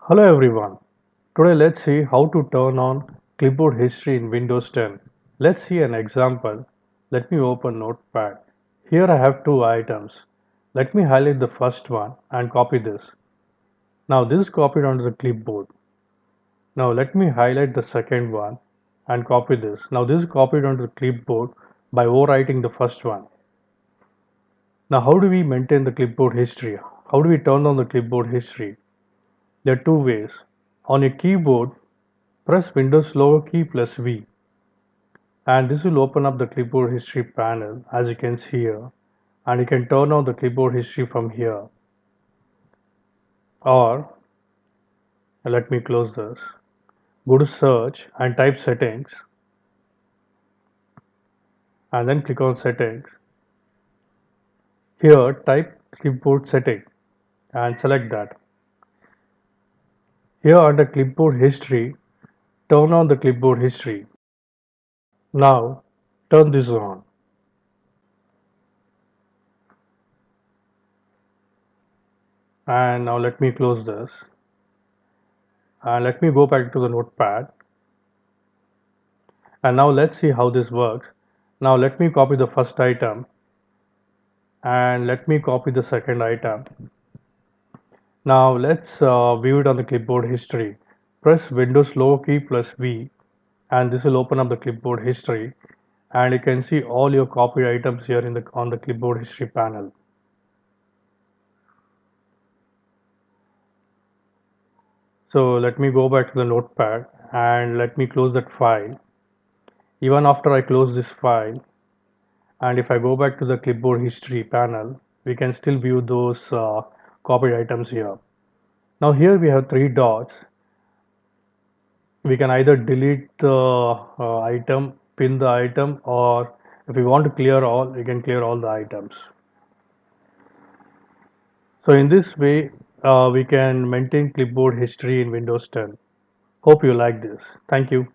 Hello everyone. Today let's see how to turn on clipboard history in Windows 10. Let's see an example. Let me open Notepad. Here I have two items. Let me highlight the first one and copy this. Now this is copied onto the clipboard. Now let me highlight the second one and copy this. Now this is copied onto the clipboard by overwriting the first one. Now how do we maintain the clipboard history? How do we turn on the clipboard history? There are two ways. On your keyboard, press Windows lower key plus V, and this will open up the clipboard history panel as you can see here, and you can turn on the clipboard history from here. Or let me close this. Go to search and type settings, and then click on settings. Here type clipboard setting and select that. Here under clipboard history, turn on the clipboard history. Now turn this on. And now let me close this. And let me go back to the notepad. And now let's see how this works. Now let me copy the first item and let me copy the second item. Now let's view it on the clipboard history. Press Windows lower key plus V and this will open up the clipboard history, and you can see all your copied items here on the clipboard history panel. So let me go back to the notepad and let me close that file. Even after I close this file, and if I go back to the clipboard history panel, we can still view those copied items here. Now here we have three dots. We can either delete the item, pin the item, or if we want to clear all, we can clear all the items. So in this way, we can maintain clipboard history in Windows 10. Hope you like this. Thank you.